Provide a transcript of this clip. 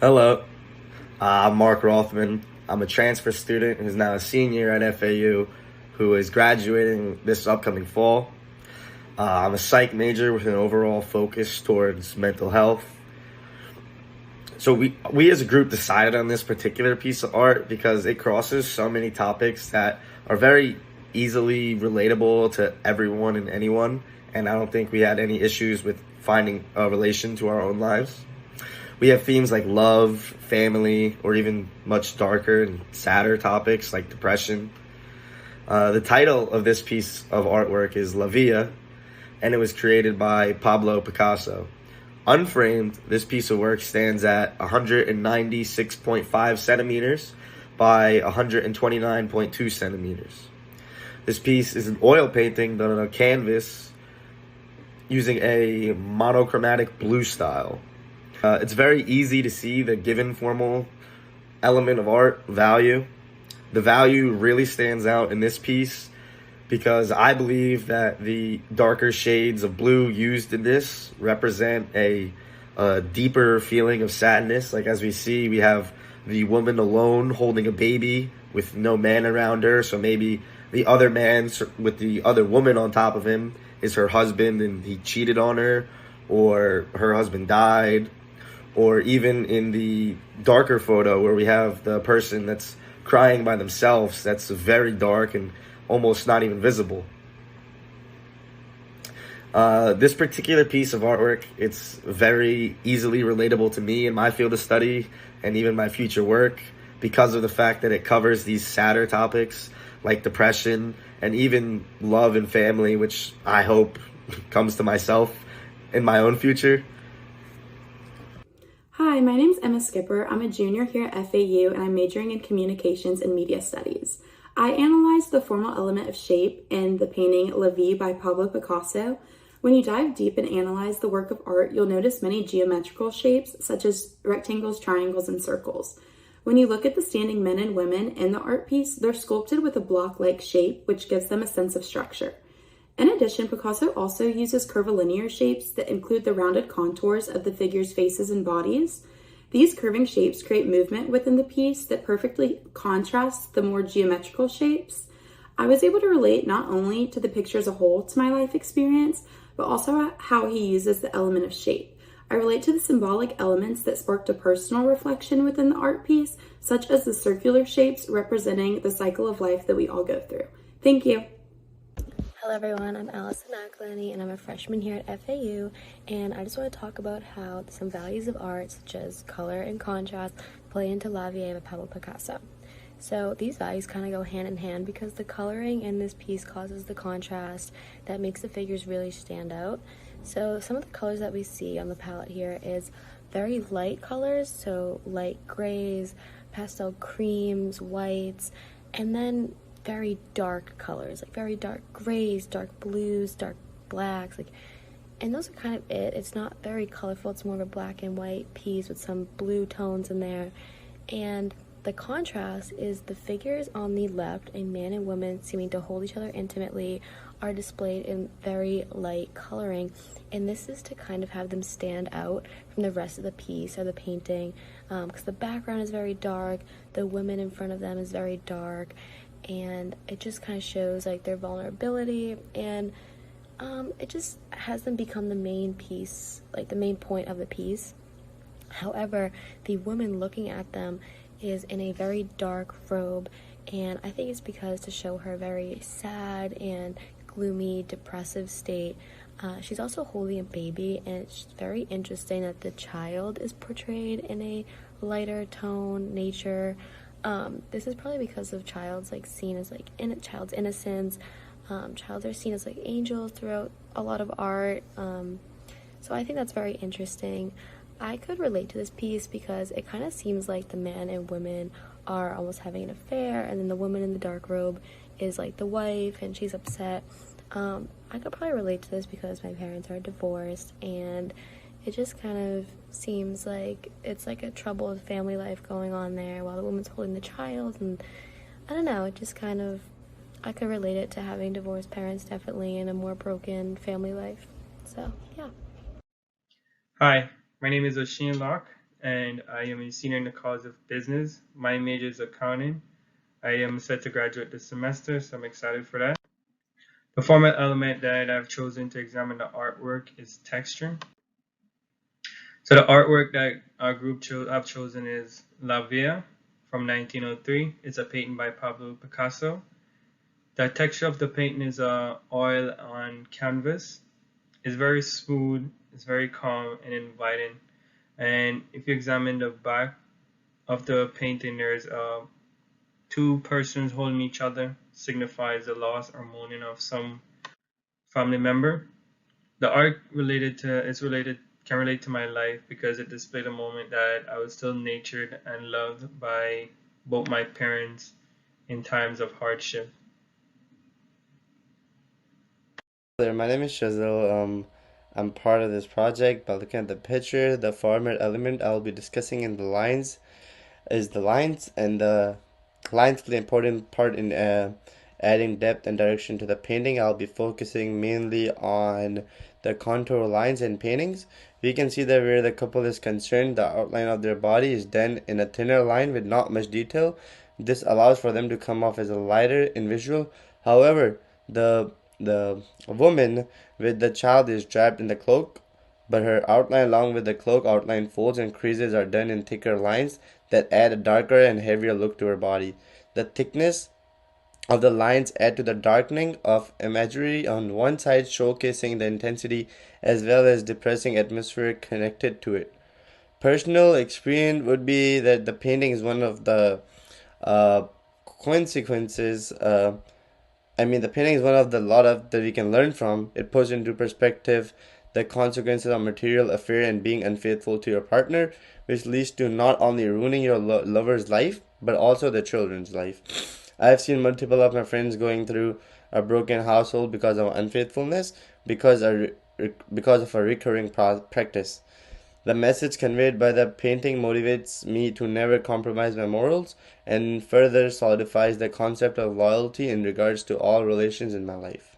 Hello, I'm Mark Rothman. I'm a transfer student who's now a senior at FAU who is graduating this upcoming fall. I'm a psych major with an overall focus towards mental health. So we as a group decided on this particular piece of art because it crosses so many topics that are very easily relatable to everyone and anyone, and I don't think we had any issues with finding a relation to our own lives. We have themes like love, family, or even much darker and sadder topics like depression. The title of this piece of artwork is La Via, and it was created by Pablo Picasso. Unframed, this piece of work stands at 196.5 centimeters by 129.2 centimeters. This piece is an oil painting done on a canvas using a monochromatic blue style. It's very easy to see the given formal element of art value. The value really stands out in this piece because I believe that the darker shades of blue used in this represent a deeper feeling of sadness. Like as we see, we have the woman alone holding a baby with no man around her. So maybe the other man with the other woman on top of him is her husband and he cheated on her, or her husband died. Or even in the darker photo where we have the person that's crying by themselves, that's very dark and almost not even visible. This particular piece of artwork, it's very easily relatable to me in my field of study and even my future work because of the fact that it covers these sadder topics like depression and even love and family, which I hope comes to myself in my own future. Hi, my name's Emma Skipper. I'm a junior here at FAU and I'm majoring in communications and media studies. I analyzed the formal element of shape in the painting La Vie by Pablo Picasso. When you dive deep and analyze the work of art, you'll notice many geometrical shapes such as rectangles, triangles, and circles. When you look at the standing men and women in the art piece, they're sculpted with a block-like shape, which gives them a sense of structure. In addition, Picasso also uses curvilinear shapes that include the rounded contours of the figures' faces and bodies. These curving shapes create movement within the piece that perfectly contrasts the more geometrical shapes. I was able to relate not only to the picture as a whole to my life experience, but also how he uses the element of shape. I relate to the symbolic elements that sparked a personal reflection within the art piece, such as the circular shapes representing the cycle of life that we all go through. Thank you. Hello everyone, I'm Allison McElhenney and I'm a freshman here at FAU, and I just want to talk about how some values of art such as color and contrast play into La Vie by Pablo Picasso. So these values kind of go hand in hand because the coloring in this piece causes the contrast that makes the figures really stand out. So some of the colors that we see on the palette here is very light colors, so light grays, pastel creams, whites, and then very dark colors, like very dark grays, dark blues, dark blacks, and those are kind of it. It's not very colorful. It's more of a black and white piece with some blue tones in there. And the contrast is the figures on the left, a man and woman seeming to hold each other intimately, are displayed in very light coloring, and this is to kind of have them stand out from the rest of the piece or the painting, because the background is very dark, the woman in front of them is very dark, and it just kind of shows like their vulnerability, and it just has them become the main piece, like the main point of the piece. However, the woman looking at them is in a very dark robe, and I think it's because to show her very sad and gloomy, depressive state. She's also holding a baby, and it's very interesting that the child is portrayed in a lighter tone nature. This is probably because of child's seen as child's innocence. Childs are seen as angels throughout a lot of art. So I think that's very interesting. I could relate to this piece because it kind of seems like the man and women are almost having an affair, and then the woman in the dark robe is the wife and she's upset. I could probably relate to this because my parents are divorced, and it just kind of seems like it's a troubled family life going on there while the woman's holding the child, and I don't know, it just kind of, I could relate it to having divorced parents definitely in a more broken family life. So yeah. Hi, my name is Oshin Locke, and I am a senior in the College of Business. My major is accounting. I am set to graduate this semester, so I'm excited for that. The format element that I've chosen to examine the artwork is texture. So the artwork that our group I've chosen is La Villa from 1903. It's a painting by Pablo Picasso. The texture of the painting is oil on canvas. It's very smooth, it's very calm and inviting. And if you examine the back of the painting, there's two persons holding each other, signifies the loss or mourning of some family member. The art can relate to my life because it displayed a moment that I was still nurtured and loved by both my parents in times of hardship. There, my name is Shazil. I'm part of this project. By looking at the picture, the format element I'll be discussing in the lines is the lines, and the lines play an important part in adding depth and direction to the painting. I'll be focusing mainly on the contour lines and paintings. We can see that where the couple is concerned, the outline of their body is done in a thinner line with not much detail. This allows for them to come off as a lighter in visual. However, the woman with the child is draped in the cloak, but her outline along with the cloak outline folds and creases are done in thicker lines that add a darker and heavier look to her body. The thickness of the lines add to the darkening of imagery on one side, showcasing the intensity as well as depressing atmosphere connected to it. Personal experience would be that the painting is one of the uh, consequences. The painting is one of the lot of that we can learn from. It puts into perspective the consequences of material affair and being unfaithful to your partner, which leads to not only ruining your lover's life but also the children's life. I have seen multiple of my friends going through a broken household because of unfaithfulness, because of a recurring practice. The message conveyed by the painting motivates me to never compromise my morals and further solidifies the concept of loyalty in regards to all relations in my life.